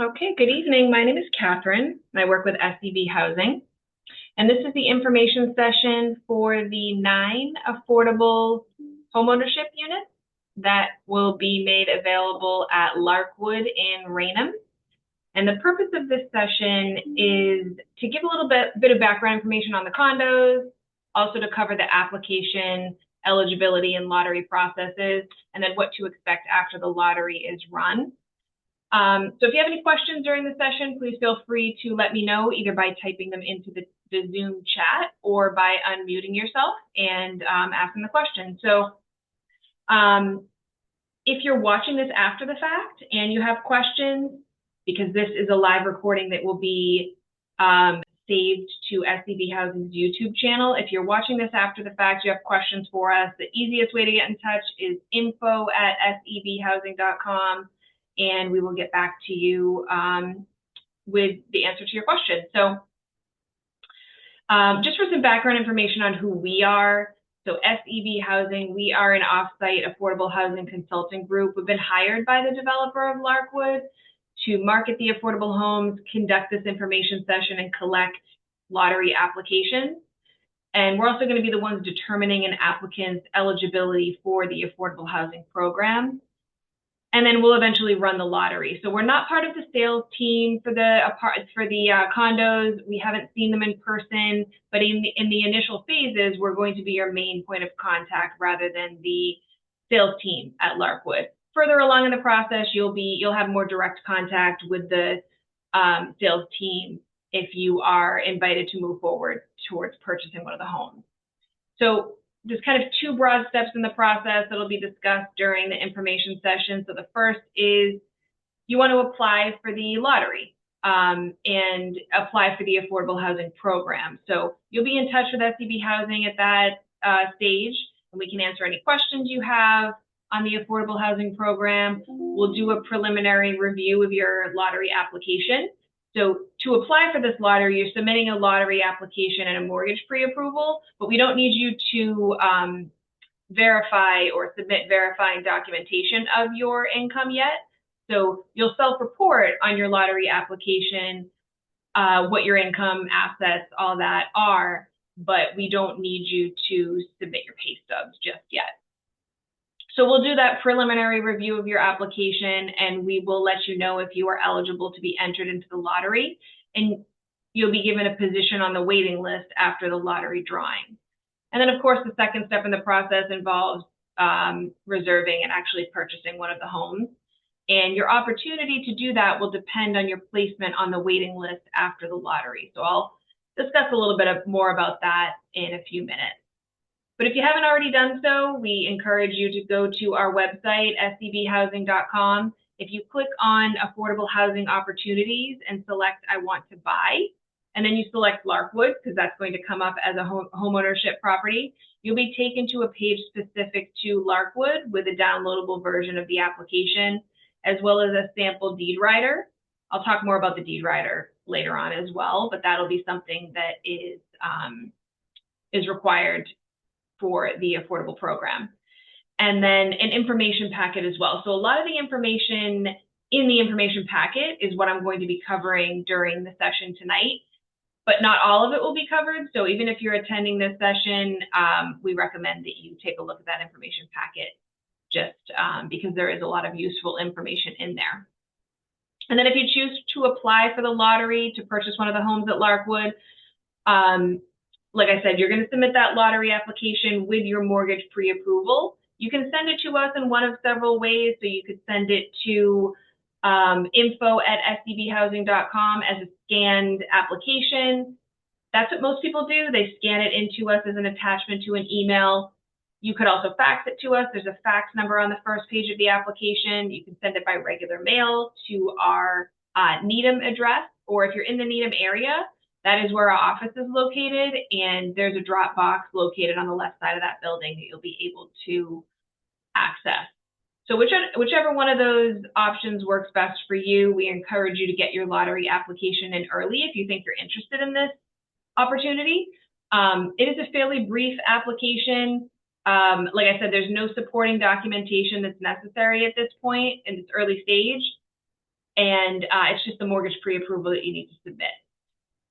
Okay, good evening. My name is Catherine, and I work with SEB Housing. And this is the information session for the 9 affordable homeownership units that will be made available at Larkwood in Raynham. And the purpose of this session is to give a little bit of background information on the condos, also to cover the application, eligibility, and lottery processes, and then what to expect after the lottery is run. So if you have any questions during the session, please feel free to let me know either by typing them into the Zoom chat or by unmuting yourself and asking the question. So if you're watching this after the fact and you have questions, because this is a live recording that will be saved to SEB Housing's YouTube channel. If you're watching this after the fact, you have questions for us, the easiest way to get in touch is info@sebhousing.com. And we will get back to you with the answer to your question. So just for some background information on who we are, so SEB Housing, we are an off-site affordable housing consulting group. We've been hired by the developer of Larkwood to market the affordable homes, conduct this information session, and collect lottery applications. And we're also going to be the ones determining an applicant's eligibility for the affordable housing program. And then we'll eventually run the lottery. So we're not part of the sales team for the condos. We haven't seen them in person, but in the initial phases, we're going to be your main point of contact rather than the sales team at Larkwood. Further along in the process, you'll have more direct contact with the sales team if you are invited to move forward towards purchasing one of the homes. So there's kind of two broad steps in the process that'll be discussed during the information session. So the first is you want to apply for the lottery and apply for the affordable housing program. So you'll be in touch with SEB Housing at that stage, and we can answer any questions you have on the affordable housing program. We'll do a preliminary review of your lottery application. So to apply for this lottery, you're submitting a lottery application and a mortgage pre-approval, but we don't need you to verify or submit verifying documentation of your income yet. So you'll self-report on your lottery application what your income, assets, all that are, but we don't need you to submit your pay stubs just yet. So we'll do that preliminary review of your application, and we will let you know if you are eligible to be entered into the lottery, and you'll be given a position on the waiting list after the lottery drawing. And then, of course, the second step in the process involves reserving and actually purchasing one of the homes. And your opportunity to do that will depend on your placement on the waiting list after the lottery. So I'll discuss a little bit more about that in a few minutes. But if you haven't already done so, we encourage you to go to our website, sebhousing.com. If you click on Affordable Housing Opportunities and select I want to buy, and then you select Larkwood, because that's going to come up as a homeownership property, you'll be taken to a page specific to Larkwood with a downloadable version of the application, as well as a sample deed rider. I'll talk more about the deed rider later on as well, but that'll be something that is required for the affordable program. And then an information packet as well. So a lot of the information in the information packet is what I'm going to be covering during the session tonight, but not all of it will be covered. So even if you're attending this session, we recommend that you take a look at that information packet just because there is a lot of useful information in there. And then if you choose to apply for the lottery to purchase one of the homes at Larkwood, like I said, you're going to submit that lottery application with your mortgage pre-approval. You can send it to us in one of several ways. So you could send it to info@sebhousing.com as a scanned application. That's what most people do. They scan it into us as an attachment to an email. You could also fax it to us. There's a fax number on the first page of the application. You can send it by regular mail to our Needham address, or if you're in the Needham area, that is where our office is located, and there's a drop box located on the left side of that building that you'll be able to access. So whichever one of those options works best for you, we encourage you to get your lottery application in early if you think you're interested in this opportunity. It is a fairly brief application. Like I said, there's no supporting documentation that's necessary at this point in this early stage. and it's just the mortgage pre-approval that you need to submit.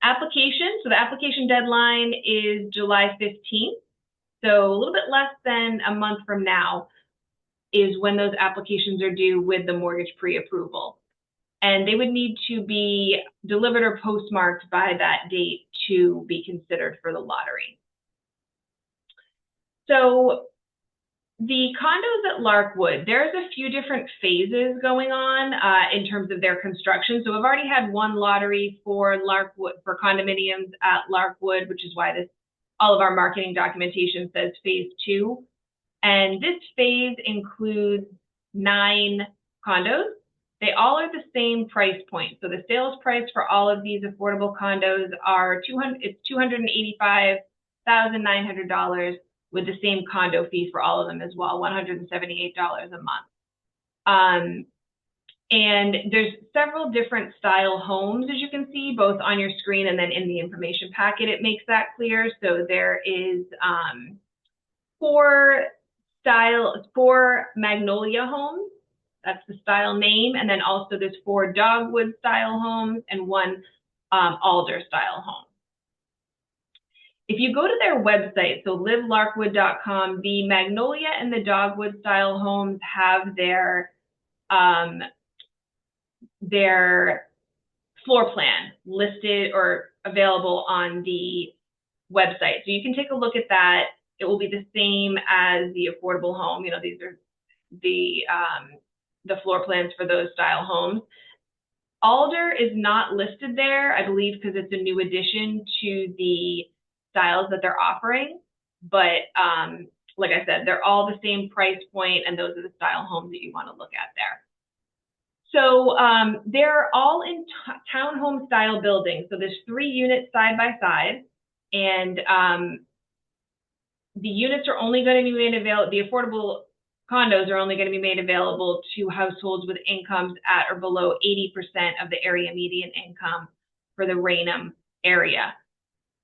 Application, so the application deadline is July 15th, so a little bit less than a month from now is when those applications are due with the mortgage pre-approval. And they would need to be delivered or postmarked by that date to be considered for the lottery. So the condos at Larkwood, there's a few different phases going on in terms of their construction. So we've already had one lottery for Larkwood, for condominiums at Larkwood, which is why all of our marketing documentation says phase 2. And this phase includes 9 condos. They all are the same price point. So the sales price for all of these affordable condos are $285,900 with the same condo fees for all of them as well, $178 a month. And there's several different style homes, as you can see, both on your screen and then in the information packet, it makes that clear. So there is 4 Magnolia homes. That's the style name. And then also there's 4 Dogwood style homes and 1 Alder style home. If you go to their website, so livelarkwood.com, the Magnolia and the Dogwood style homes have their floor plan listed or available on the website. So you can take a look at that. It will be the same as the affordable home. You know, these are the floor plans for those style homes. Alder is not listed there, I believe, because it's a new addition to the styles that they're offering. But like I said, they're all the same price point, and those are the style homes that you want to look at there. So they're all in townhome style buildings. So there's 3 units side by side, and the units are only going to be made available, the affordable condos are only going to be made available to households with incomes at or below 80% of the area median income for the Raynham area.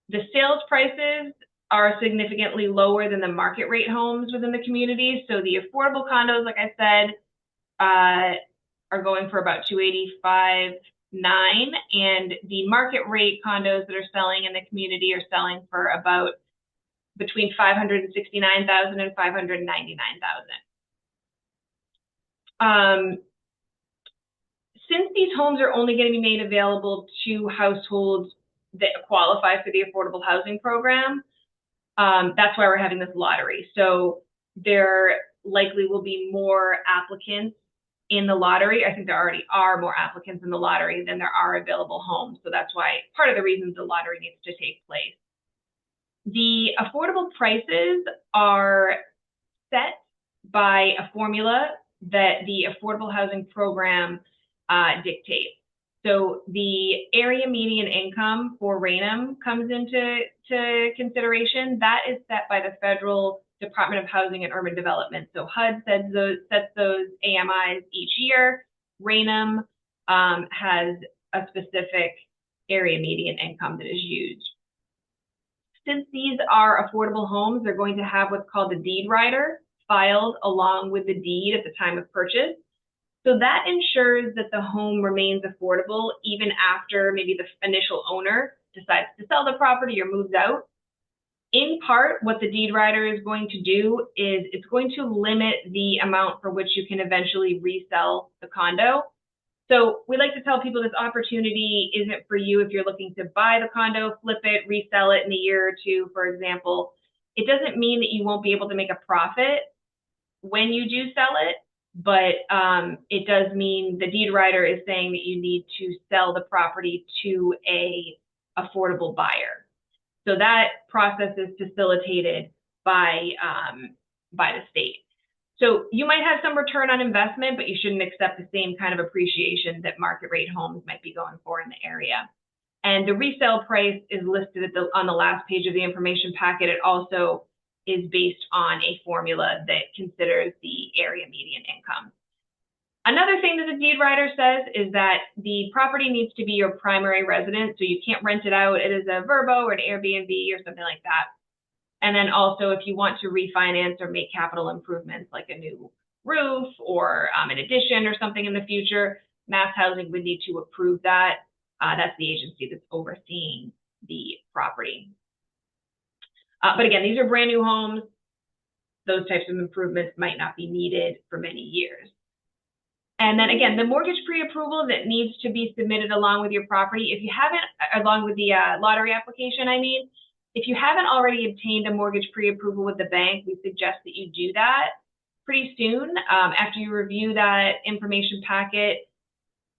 The sales prices are significantly lower than the market rate homes within the community. So the affordable condos, like I said, are going for about $285,900, and the market rate condos that are selling in the community are selling for about between $569,000 and $599,000. Since these homes are only going to be made available to households that qualify for the affordable housing program, that's why we're having this lottery. So there likely will be more applicants in the lottery. I think there already are more applicants in the lottery than there are available homes. So that's why part of the reasons the lottery needs to take place. The affordable prices are set by a formula that the affordable housing program dictates. So the area median income for Raynham comes into consideration. That is set by the Federal Department of Housing and Urban Development. So HUD sets those AMIs each year. Raynham has a specific area median income that is used. Since these are affordable homes, they're going to have what's called the deed rider filed along with the deed at the time of purchase. So that ensures that the home remains affordable even after maybe the initial owner decides to sell the property or moves out. In part, what the deed rider is going to do is it's going to limit the amount for which you can eventually resell the condo. So we like to tell people this opportunity isn't for you if you're looking to buy the condo, flip it, resell it in a year or two, for example. It doesn't mean that you won't be able to make a profit when you do sell it, but it does mean the deed rider is saying that you need to sell the property to a affordable buyer. So that process is facilitated by the state. So you might have some return on investment, but you shouldn't accept the same kind of appreciation that market rate homes might be going for in the area. And the resale price is listed on the last page of the information packet. It also is based on a formula that considers the area median income. Another thing that the deed rider says is that the property needs to be your primary residence, so you can't rent it out. It is a Verbo or an Airbnb or something like that. And then also, if you want to refinance or make capital improvements like a new roof or an addition or something in the future, Mass Housing would need to approve that. That's the agency that's overseeing the property. But again, these are brand new homes. Those types of improvements might not be needed for many years. And then again, the mortgage pre-approval that needs to be submitted along with your property, if you haven't, along with the lottery application, I mean, if you haven't already obtained a mortgage pre-approval with the bank, we suggest that you do that pretty soon. After you review that information packet,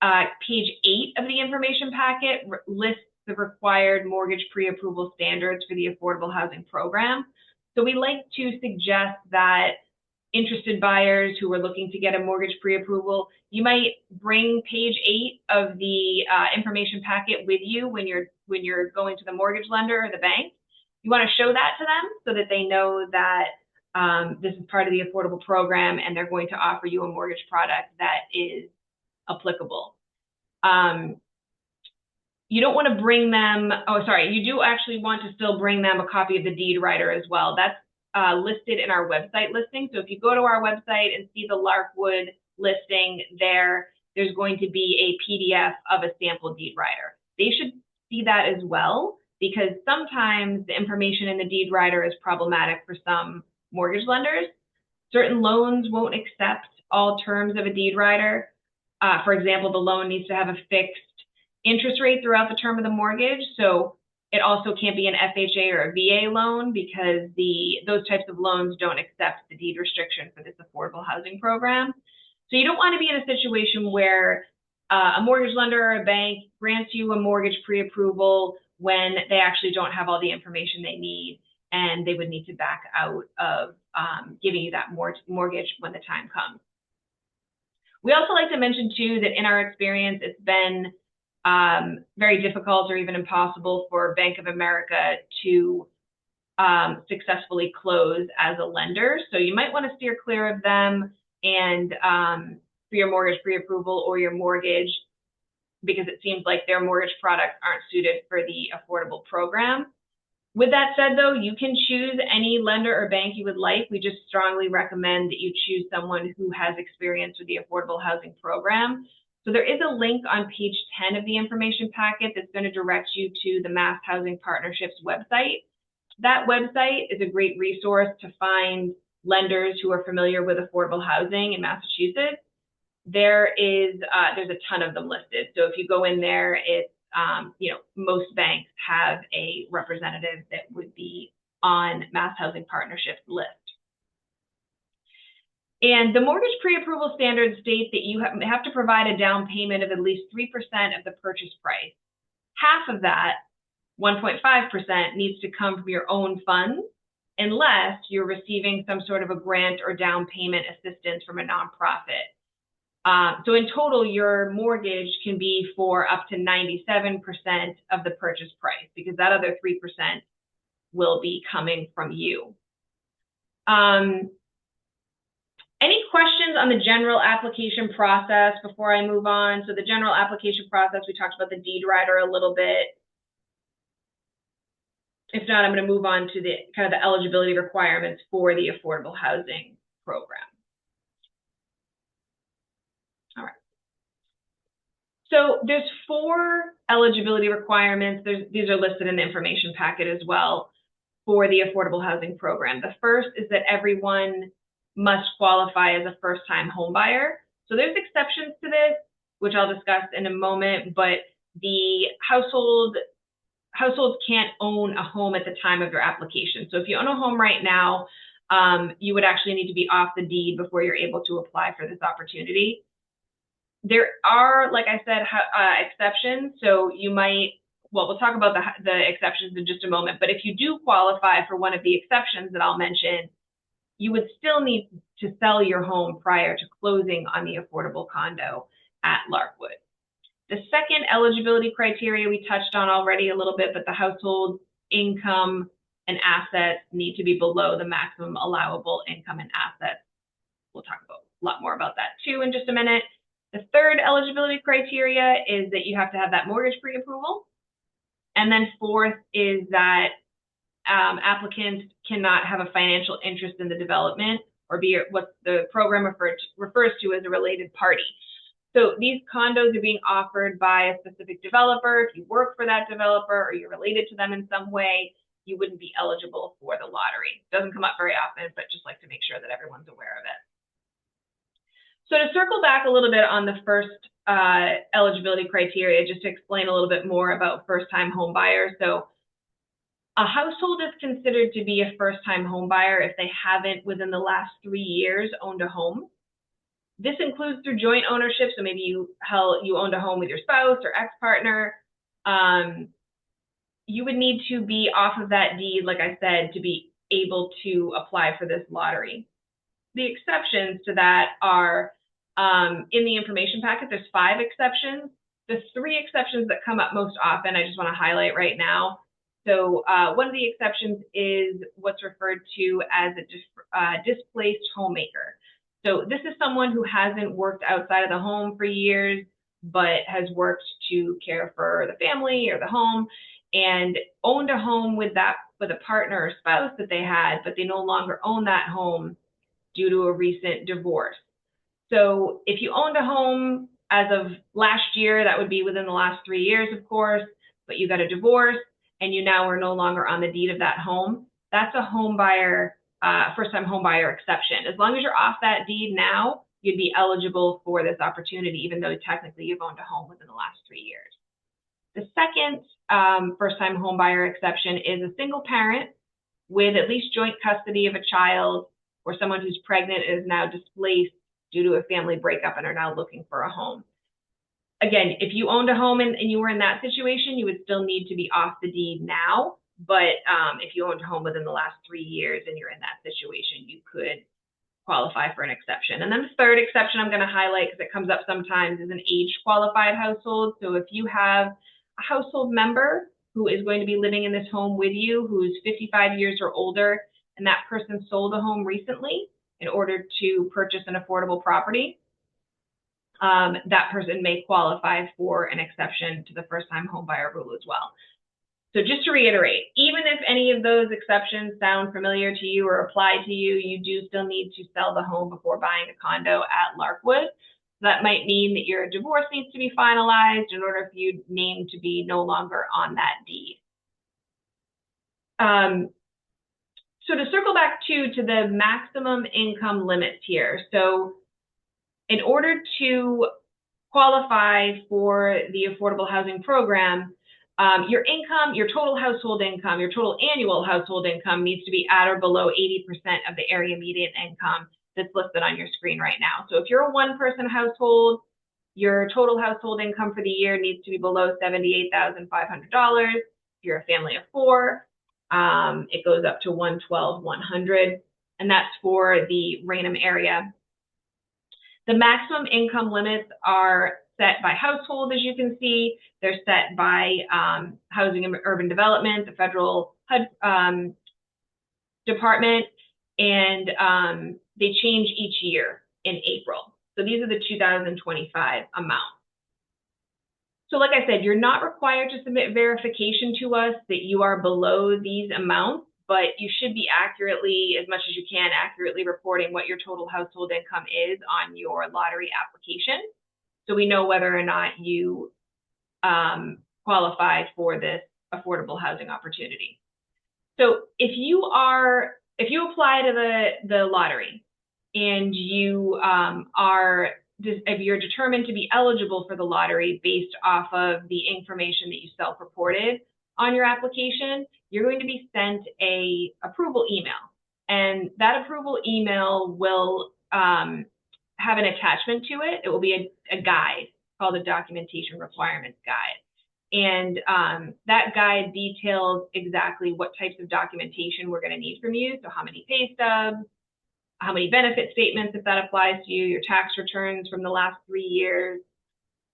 page 8 of the information packet lists the required mortgage pre-approval standards for the affordable housing program. So we like to suggest that interested buyers who are looking to get a mortgage pre-approval, you might bring page 8 of the information packet with you when you're going to the mortgage lender or the bank. You want to show that to them so that they know that this is part of the affordable program and they're going to offer you a mortgage product that is applicable. You don't want to bring them, you do actually want to still bring them a copy of the deed rider as well. That's listed in our website listing. So if you go to our website and see the Larkwood listing there's going to be a PDF of a sample deed rider. They should see that as well, because sometimes the information in the deed rider is problematic for some mortgage lenders. Certain loans won't accept all terms of a deed rider. For example, the loan needs to have a fixed interest rate throughout the term of the mortgage. So it also can't be an FHA or a VA loan, because those types of loans don't accept the deed restriction for this affordable housing program. So you don't want to be in a situation where a mortgage lender or a bank grants you a mortgage pre-approval when they actually don't have all the information they need, and they would need to back out of giving you that mortgage when the time comes. We also like to mention too that in our experience, it's been very difficult or even impossible for Bank of America to successfully close as a lender. So you might want to steer clear of them and for your mortgage pre-approval or your mortgage, because it seems like their mortgage products aren't suited for the affordable program. With that said, though, you can choose any lender or bank you would like. We just strongly recommend that you choose someone who has experience with the affordable housing program. So there is a link on page 10 of the information packet that's going to direct you to the Mass Housing Partnerships website. That website is a great resource to find lenders who are familiar with affordable housing in Massachusetts. There's a ton of them listed. So if you go in there, it's most banks have a representative that would be on Mass Housing Partnerships list. And the mortgage pre-approval standards state that you have to provide a down payment of at least 3% of the purchase price. Half of that, 1.5%, needs to come from your own funds, unless you're receiving some sort of a grant or down payment assistance from a nonprofit. So in total, your mortgage can be for up to 97% of the purchase price, because that other 3% will be coming from you. Any questions on the general application process before I move on? So the general application process, we talked about the deed rider a little bit. If not, I'm going to move on to the kind of the eligibility requirements for the affordable housing program. All right. So there's 4 eligibility requirements. These are listed in the information packet as well for the affordable housing program. The first is that everyone must qualify as a first-time home buyer. So there's exceptions to this, which I'll discuss in a moment, but the households can't own a home at the time of your application. So if you own a home right now, you would actually need to be off the deed before you're able to apply for this opportunity. There are, like I said, exceptions. So you might, we'll talk about the exceptions in just a moment, but if you do qualify for one of the exceptions that I'll mention, you would still need to sell your home prior to closing on the affordable condo at Larkwood. The second eligibility criteria we touched on already a little bit, but the household income and assets need to be below the maximum allowable income and assets. We'll talk about a lot more about that too in just a minute. The third eligibility criteria is that you have to have that mortgage pre-approval. And then fourth is that applicants cannot have a financial interest in the development or be what the program refers to as a related party. So these condos are being offered by a specific developer. If you work for that developer or you're related to them in some way, you wouldn't be eligible for the lottery. It doesn't come up very often, but just like to make sure that everyone's aware of it. So to circle back a little bit on the first eligibility criteria, just to explain a little bit more about first-time home buyers. So a household is considered to be a first-time home buyer if they haven't, within the last 3 years, owned a home. This includes through joint ownership, so maybe you owned a home with your spouse or ex-partner. You would need to be off of that deed, like I said, to be able to apply for this lottery. The exceptions to that are, in the information packet, there's 5 exceptions. The 3 exceptions that come up most often, I just want to highlight right now. So one of the exceptions is what's referred to as a displaced homemaker. So this is someone who hasn't worked outside of the home for years, but has worked to care for the family or the home and owned a home with a partner or spouse that they had, but they no longer own that home due to a recent divorce. So if you owned a home as of last year, that would be within the last 3 years, of course, but you got a divorce and you now are no longer on the deed of that home, that's a home buyer, first-time home buyer exception. As long as you're off that deed now, you'd be eligible for this opportunity, even though technically you've owned a home within the last 3 years. The second first-time home buyer exception is a single parent with at least joint custody of a child, or someone who's pregnant and is now displaced due to a family breakup and are now looking for a home. Again, if you owned a home and you were in that situation, you would still need to be off the deed now. But if you owned a home within the last 3 years and you're in that situation, you could qualify for an exception. And then the third exception I'm going to highlight, because it comes up sometimes, is an age-qualified household. So if you have a household member who is going to be living in this home with you, who's 55 years or older, and that person sold a home recently in order to purchase an affordable property, that person may qualify for an exception to the first-time homebuyer rule as well. So just to reiterate, even if any of those exceptions sound familiar to you or apply to you, you do still need to sell the home before buying a condo at Larkwood. That might mean that your divorce needs to be finalized in order for your name to be no longer on that deed. So to circle back to the maximum income limits here. So in order to qualify for the affordable housing program, your income, your total household income, your total annual household income needs to be at or below 80% of the area median income that's listed on your screen right now. So if you're a one-person household, your total household income for the year needs to be below $78,500. If you're a family of 4, it goes up to $112,100, and that's for the Raynham area. The maximum income limits are set by household, as you can see. They're set by Housing and Urban Development, the federal HUD department, and they change each year in April. So these are the 2025 amounts. So like I said, you're not required to submit verification to us that you are below these amounts, but you should be accurately, as much as you can, accurately reporting what your total household income is on your lottery application, so we know whether or not you qualify for this affordable housing opportunity. So if you apply to the lottery and if you're determined to be eligible for the lottery based off of the information that you self-reported on your application, you're going to be sent a approval email. And that approval email will have an attachment to it. It will be a guide called a documentation requirements guide. And that guide details exactly what types of documentation we're going to need from you. So how many pay stubs, how many benefit statements, if that applies to you, your tax returns from the last 3 years.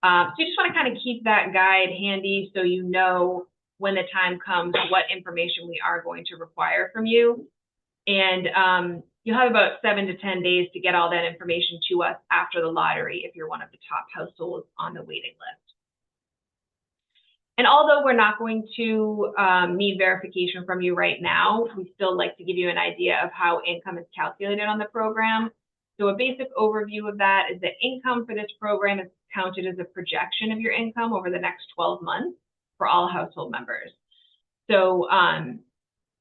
So you just want to kind of keep that guide handy so you know when the time comes what information we are going to require from you. And you'll have about 7 to 10 days to get all that information to us after the lottery if you're one of the top households on the waiting list. And although we're not going to need verification from you right now, we still like to give you an idea of how income is calculated on the program. So a basic overview of that is that income for this program is counted as a projection of your income over the next 12 months for all household members. So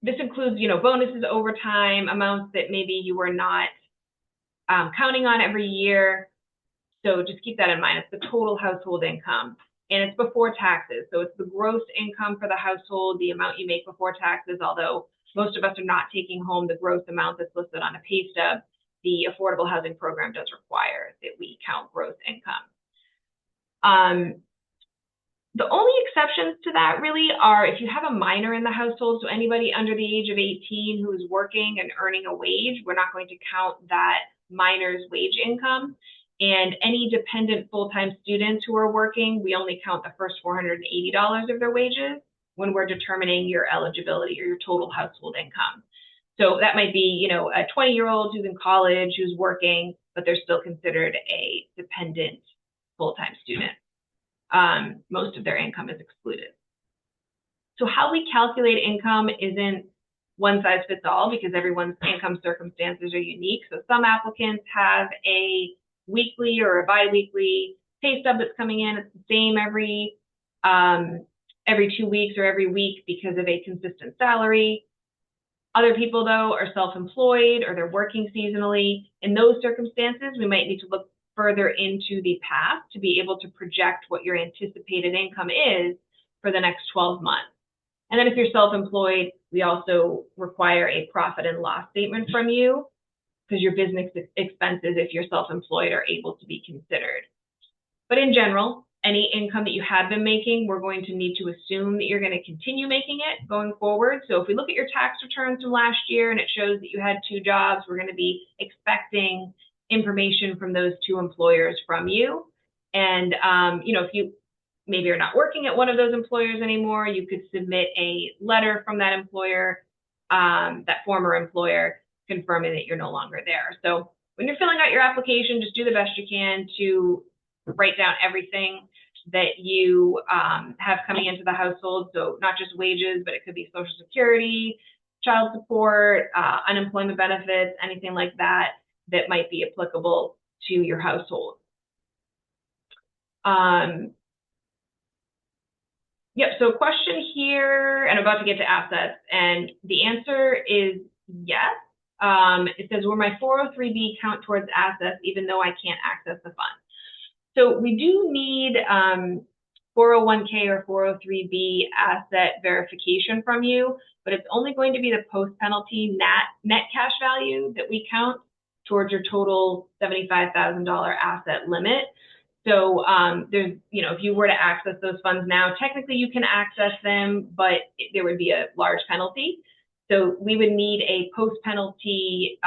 this includes, bonuses, overtime, amounts that maybe you were not counting on every year. So just keep that in mind. It's the total household income, and it's before taxes. So it's the gross income for the household, the amount you make before taxes, although most of us are not taking home the gross amount that's listed on a pay stub. The affordable housing program does require that we count gross income. The only exceptions to that really are if you have a minor in the household, so anybody under the age of 18 who is working and earning a wage, we're not going to count that minor's wage income. And any dependent full-time students who are working, we only count the first $480 of their wages when we're determining your eligibility or your total household income. So that might be, a 20-year-old who's in college, who's working, but they're still considered a dependent full-time student. Most of their income is excluded. So how we calculate income isn't one size fits all because everyone's income circumstances are unique. So some applicants have a weekly or a biweekly pay stub that's coming in. It's the same every 2 weeks or every week because of a consistent salary. Other people, though, are self-employed or they're working seasonally. In those circumstances, we might need to look further into the past to be able to project what your anticipated income is for the next 12 months. And then if you're self-employed, we also require a profit and loss statement from you because your business expenses, if you're self-employed, are able to be considered. But in general, any income that you have been making, we're going to need to assume that you're going to continue making it going forward. So if we look at your tax returns from last year and it shows that you had 2 jobs, we're going to be expecting information from those 2 employers from you. And, if you maybe are not working at one of those employers anymore, you could submit a letter from that employer, that former employer, confirming that you're no longer there. So when you're filling out your application, just do the best you can to write down everything that you have coming into the household. So not just wages, but it could be Social Security, child support, unemployment benefits, anything like that that might be applicable to your household. So question here, and I'm about to get to assets, and the answer is yes. It says, will my 403B count towards assets even though I can't access the fund? So we do need 401k or 403B asset verification from you, but it's only going to be the post-penalty net cash value that we count towards your total $75,000 asset limit. So there's, if you were to access those funds now, technically you can access them, but there would be a large penalty. So we would need a post-penalty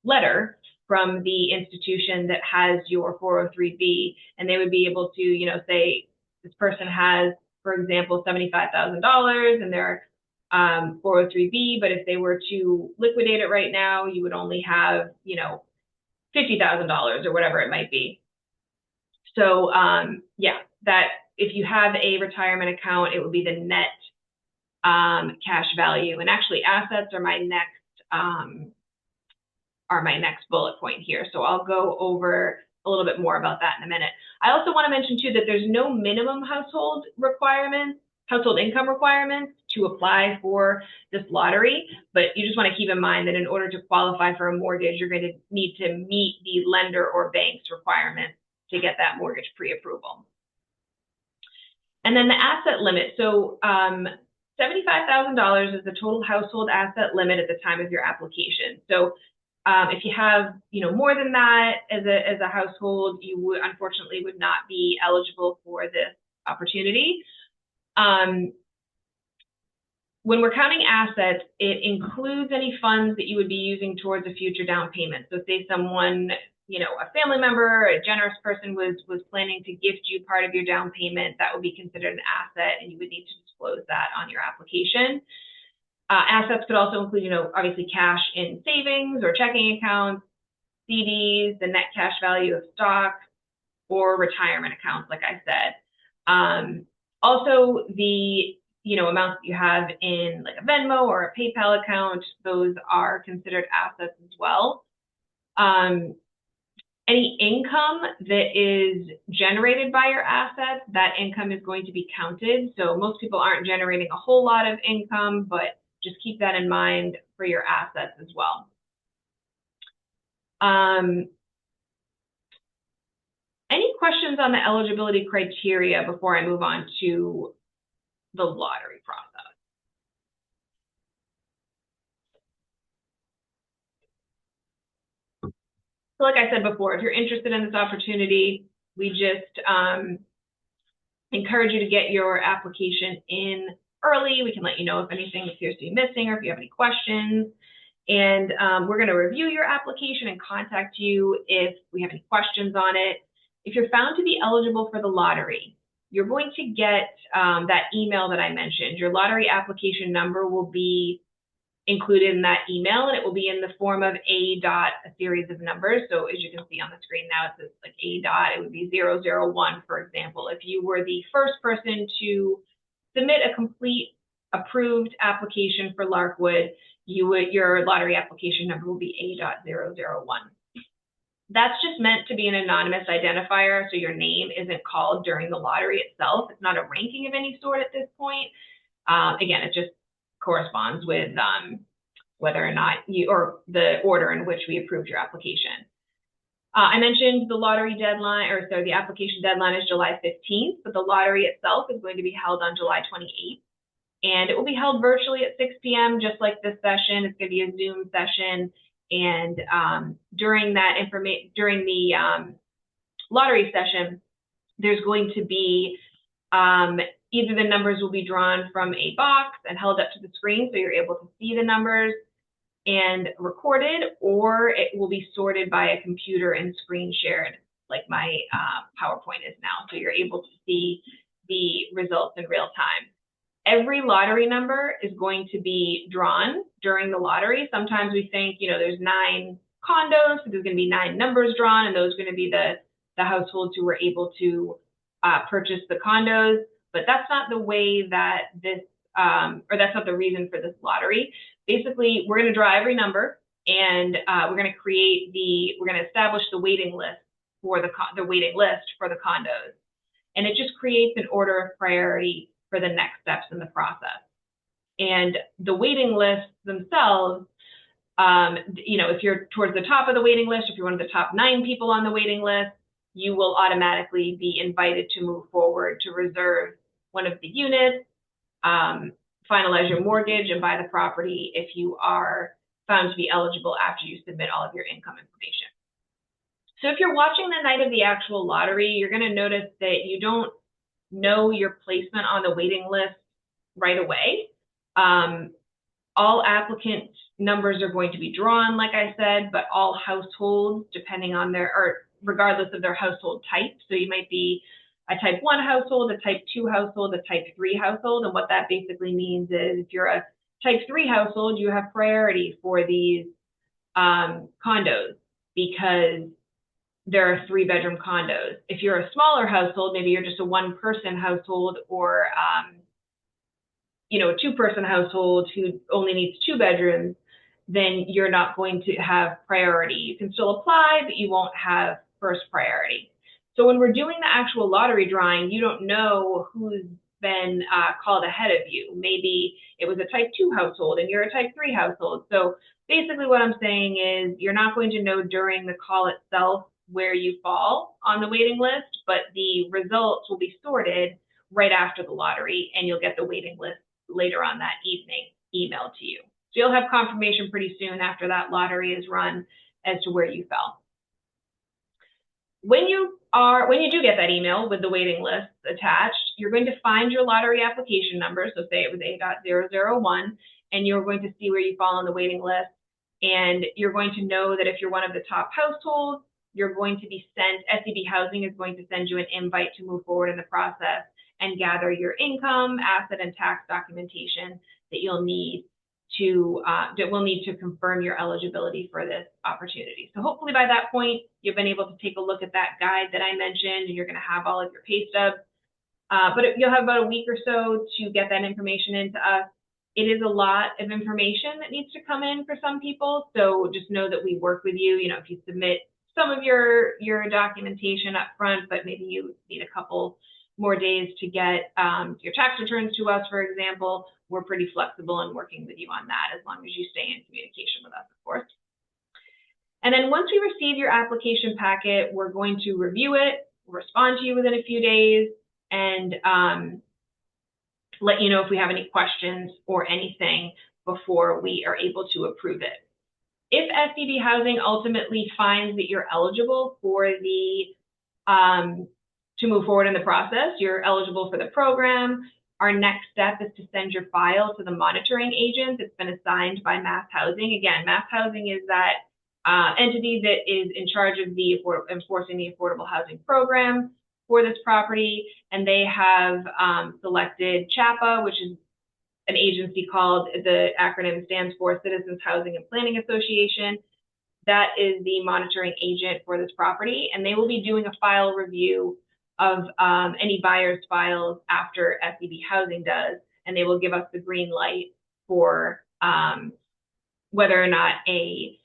letter from the institution that has your 403B, and they would be able to, say this person has, for example, $75,000 in their 403B, but if they were to liquidate it right now, you would only have, $50,000 or whatever it might be. So that if you have a retirement account, it would be the net cash value. And actually, assets are my next bullet point here. So I'll go over a little bit more about that in a minute. I also want to mention too that there's no minimum household income requirements to apply for this lottery, but you just want to keep in mind that in order to qualify for a mortgage, you're going to need to meet the lender or bank's requirements to get that mortgage pre-approval. And then the asset limit. So $75,000 is the total household asset limit at the time of your application. So if you have, more than that as a household, you unfortunately would not be eligible for this opportunity. When we're counting assets, it includes any funds that you would be using towards a future down payment. So say someone, a family member, a generous person was planning to gift you part of your down payment, that would be considered an asset, and you would need to disclose that on your application. Assets could also include, obviously cash in savings or checking accounts, CDs, the net cash value of stock, or retirement accounts, like I said. Also, the amounts that you have in like a Venmo or a PayPal account, those are considered assets as well. Any income that is generated by your assets, that income is going to be counted. So most people aren't generating a whole lot of income, but just keep that in mind for your assets as well. Any questions on the eligibility criteria before I move on to the lottery process? So like I said before, if you're interested in this opportunity, we just encourage you to get your application in early. We can let you know if anything appears to be missing or if you have any questions. And we're going to review your application and contact you if we have any questions on it. If you're found to be eligible for the lottery, you're going to get that email that I mentioned. Your lottery application number will be included in that email, and it will be in the form of a series of numbers. So as you can see on the screen now, it says like it would be 001, for example. If you were the first person to submit a complete approved application for Larkwood, your lottery application number will be A.001. That's just meant to be an anonymous identifier, so your name isn't called during the lottery itself. It's not a ranking of any sort at this point. Again, it just corresponds with whether or not or the order in which we approved your application. I mentioned the lottery deadline, the application deadline is July 15th, but the lottery itself is going to be held on July 28th. And it will be held virtually at 6 p.m., just like this session. It's going to be a Zoom session. And during the lottery session, there's going to be either the numbers will be drawn from a box and held up to the screen so you're able to see the numbers and recorded, or it will be sorted by a computer and screen shared like my PowerPoint is now. So you're able to see the results in real time. Every lottery number is going to be drawn during the lottery. Sometimes we think, there's 9 condos, so there's going to be 9 numbers drawn, and those are going to be the households who were able to purchase the condos. But that's not the way that this, or that's not the reason for this lottery. Basically, we're going to draw every number, and we're going to establish the waiting list for the condos, and it just creates an order of priority for the next steps in the process. And the waiting lists themselves, if you're towards the top of the waiting list, if you're one of the top 9 people on the waiting list, you will automatically be invited to move forward to reserve one of the units, finalize your mortgage, and buy the property if you are found to be eligible after you submit all of your income information. So if you're watching the night of the actual lottery, you're going to notice that you don't know your placement on the waiting list right away. All applicant numbers are going to be drawn, like I said, but all households, regardless of their household type. So you might be a type 1 household, a type 2 household, a type 3 household. And what that basically means is if you're a type 3 household, you have priority for these condos because there are 3-bedroom condos. If you're a smaller household, maybe you're just a 1-person household or a 2-person household who only needs 2 bedrooms, then you're not going to have priority. You can still apply, but you won't have first priority. So when we're doing the actual lottery drawing, you don't know who's been called ahead of you. Maybe it was a type 2 household and you're a type 3 household. So basically what I'm saying is you're not going to know during the call itself where you fall on the waiting list, but the results will be sorted right after the lottery, and you'll get the waiting list later on that evening emailed to you. So you'll have confirmation pretty soon after that lottery is run as to where you fell. When you do get that email with the waiting list attached, you're going to find your lottery application number. So say it was A.001, and you're going to see where you fall on the waiting list. And you're going to know that if you're one of the top households, you're going to be sent, SEB Housing is going to send you an invite to move forward in the process and gather your income, asset, and tax documentation that you'll need to confirm your eligibility for this opportunity. So hopefully by that point, you've been able to take a look at that guide that I mentioned, and you're going to have all of your pay stubs. But you'll have about a week or so to get that information into us. It is a lot of information that needs to come in for some people, so just know that we work with you. You know, if you submit some of your documentation up front, but maybe you need a couple more days to get your tax returns to us, for example, we're pretty flexible in working with you on that as long as you stay in communication with us, of course. And then once we receive your application packet, we're going to review it, respond to you within a few days, and let you know if we have any questions or anything before we are able to approve it. If SEB Housing ultimately finds that you're eligible for the to move forward in the process, you're eligible for the program, our next step is to send your file to the monitoring agent that's been assigned by Mass Housing. Again, Mass Housing is that entity that is in charge of the enforcing the affordable housing program for this property, and they have selected CHAPA, which is an agency called, the acronym stands for Citizens Housing and Planning Association. That is the monitoring agent for this property, and they will be doing a file review of any buyer's files after SEB Housing does, and they will give us the green light for whether or not a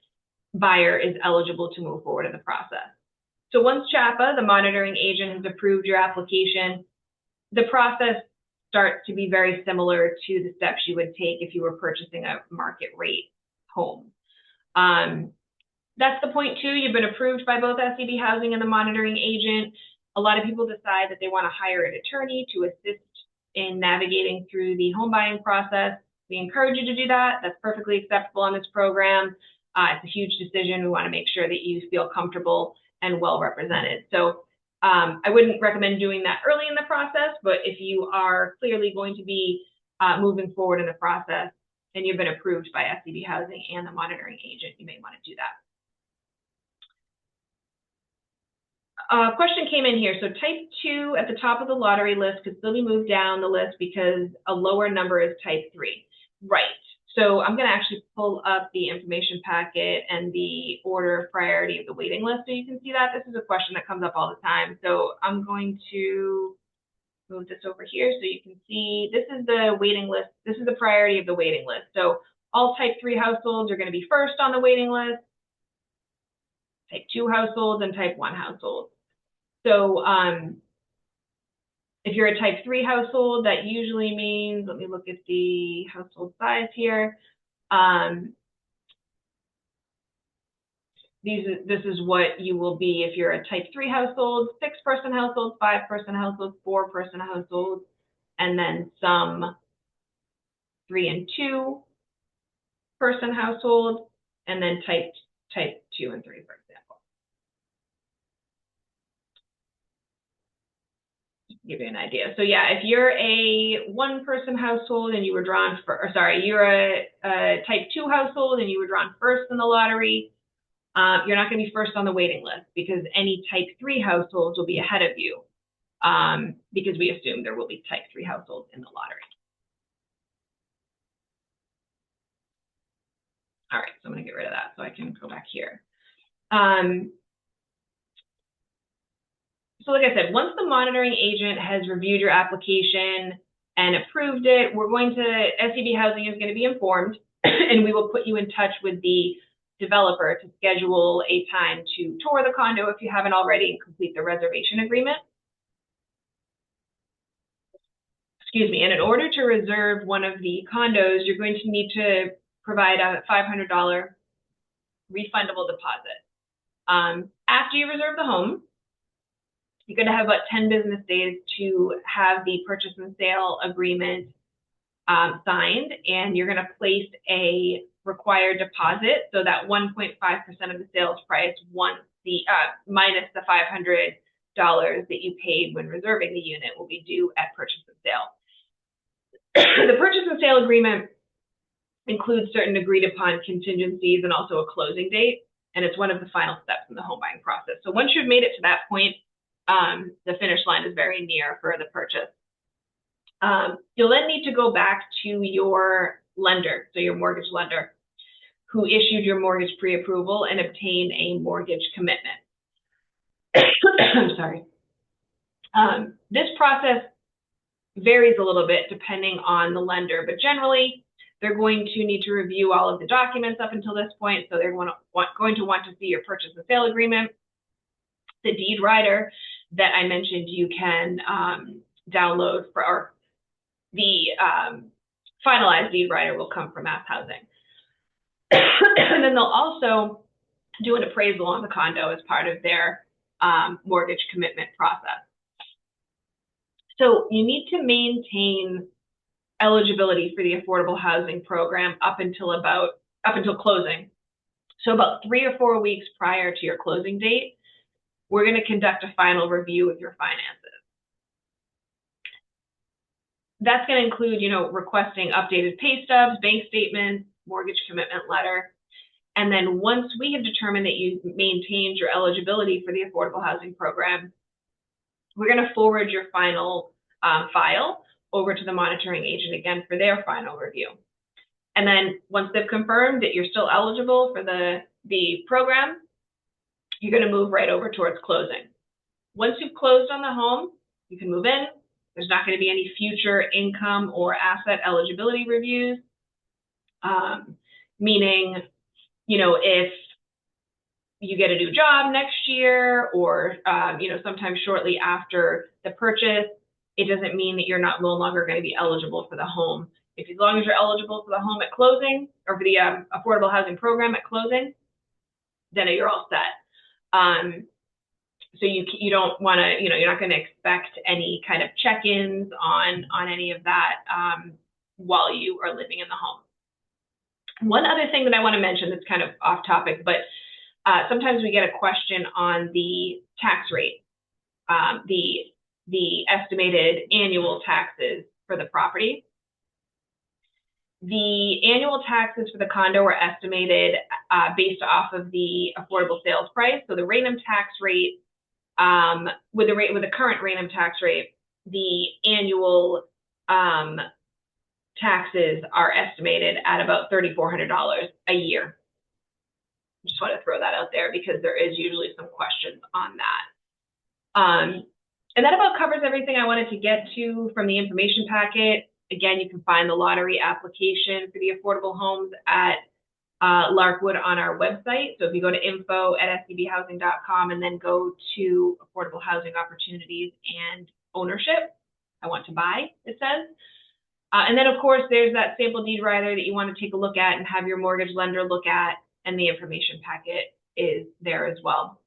buyer is eligible to move forward in the process. So once CHAPA, the monitoring agent, has approved your application, the process starts to be very similar to the steps you would take if you were purchasing a market rate home. That's the point too. You've been approved by both SEB Housing and the monitoring agent. A lot of people decide that they want to hire an attorney to assist in navigating through the home buying process. We encourage you to do that. That's perfectly acceptable on this program. It's a huge decision. We want to make sure that you feel comfortable and well represented. So I wouldn't recommend doing that early in the process, but if you are clearly going to be moving forward in the process and you've been approved by SEB Housing and the monitoring agent, you may want to do that. Question came in here. So type 2 at the top of the lottery list could still be moved down the list because a lower number is type 3. Right. So I'm going to actually pull up the information packet and the order of priority of the waiting list so you can see that. This is a question that comes up all the time. So I'm going to move this over here so you can see this is the waiting list. This is the priority of the waiting list. So all type 3 households are going to be first on the waiting list, type 2 households, and type 1 households. So if you're a type 3 household, that usually means, let me look at the household size here. This is what you will be if you're a type 3 household: 6-person households, 5-person households, 4-person households, and then some 3 and 2-person households, and then type 2 and 3, for example. Give you an idea. So yeah, if you're a 1-person household and you were drawn for, or sorry, you're a type 2 household and you were drawn first in the lottery, you're not going to be first on the waiting list because any type 3 households will be ahead of you because we assume there will be type 3 households in the lottery. All right, so I'm going to get rid of that so I can go back here. So like I said, once the monitoring agent has reviewed your application and approved it, SEB Housing is going to be informed and we will put you in touch with the developer to schedule a time to tour the condo if you haven't already and complete the reservation agreement. Excuse me, and in order to reserve one of the condos, you're going to need to provide a $500 refundable deposit. After you reserve the home, you're going to have about 10 business days to have the purchase and sale agreement signed, and you're going to place a required deposit. So that 1.5% of the sales price minus the $500 that you paid when reserving the unit will be due at purchase and sale. The purchase and sale agreement includes certain agreed upon contingencies and also a closing date, and it's one of the final steps in the home buying process. So once you've made it to that point, the finish line is very near for the purchase. You'll then need to go back to your lender, so your mortgage lender, who issued your mortgage pre-approval, and obtain a mortgage commitment. I'm sorry. This process varies a little bit depending on the lender, but generally They're going to need to review all of the documents up until this point, so they're going to want to see your purchase and sale agreement. The deed rider that I mentioned you can download or the finalized deed rider will come from Mass Housing. And then they'll also do an appraisal on the condo as part of their mortgage commitment process. So you need to maintain eligibility for the affordable housing program up until closing. So about 3 or 4 weeks prior to your closing date, we're going to conduct a final review of your finances. That's going to include, requesting updated pay stubs, bank statements, mortgage commitment letter. And then once we have determined that you've maintained your eligibility for the affordable housing program, we're going to forward your final file over to the monitoring agent again for their final review. And then once they've confirmed that you're still eligible for the program, you're going to move right over towards closing. Once you've closed on the home, you can move in. There's not going to be any future income or asset eligibility reviews, meaning, if you get a new job next year or, sometime shortly after the purchase, it doesn't mean that you're no longer going to be eligible for the home. As long as you're eligible for the home at closing or for the affordable housing program at closing, then you're all set. So you don't want to, you're not going to expect any kind of check-ins on any of that while you are living in the home. One other thing that I want to mention that's kind of off topic, but sometimes we get a question on the tax rate, the estimated annual taxes for the property. The annual taxes for the condo are estimated based off of the affordable sales price. So the Raynham tax rate, with the current Raynham tax rate, the annual taxes are estimated at about $3,400 a year. Just want to throw that out there because there is usually some questions on that. And that about covers everything I wanted to get to from the information packet. Again, you can find the lottery application for the affordable homes at Larkwood on our website. So if you go to info@sdbhousing.com and then go to affordable housing opportunities and ownership, I want to buy, it says. And then, of course, there's that sample deed rider that you want to take a look at and have your mortgage lender look at, and the information packet is there as well.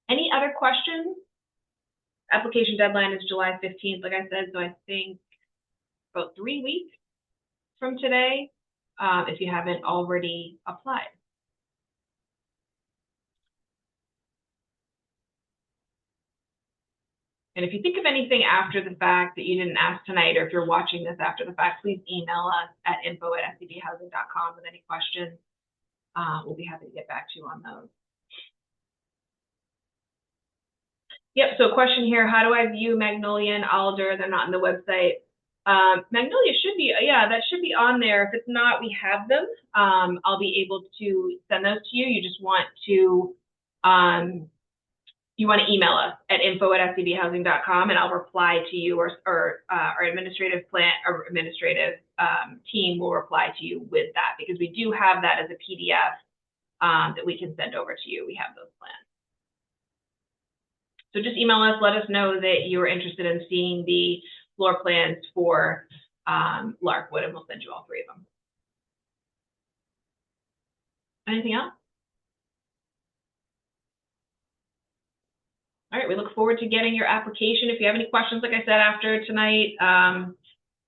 Any other questions? Application deadline is July 15th, like I said, so I think about 3 weeks from today, if you haven't already applied. And if you think of anything after the fact that you didn't ask tonight, or if you're watching this after the fact, please email us at info@sdbhousing.com with any questions. We'll be happy to get back to you on those. Yep, so a question here, how do I view Magnolia and Alder? They're not on the website. Magnolia should be, yeah, that should be on there. If it's not, we have them. I'll be able to send those to you. You just want to, email us at info@sdbhousing.com, and I'll reply to you, or our administrative team will reply to you with that, because we do have that as a PDF that we can send over to you. We have those plans. So just email us, let us know that you're interested in seeing the floor plans for Larkwood, and we'll send you all 3 of them. Anything else? All right, we look forward to getting your application. If you have any questions, like I said, after tonight,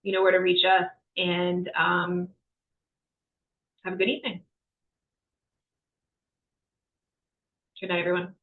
you know where to reach us, and have a good evening. Good night, everyone.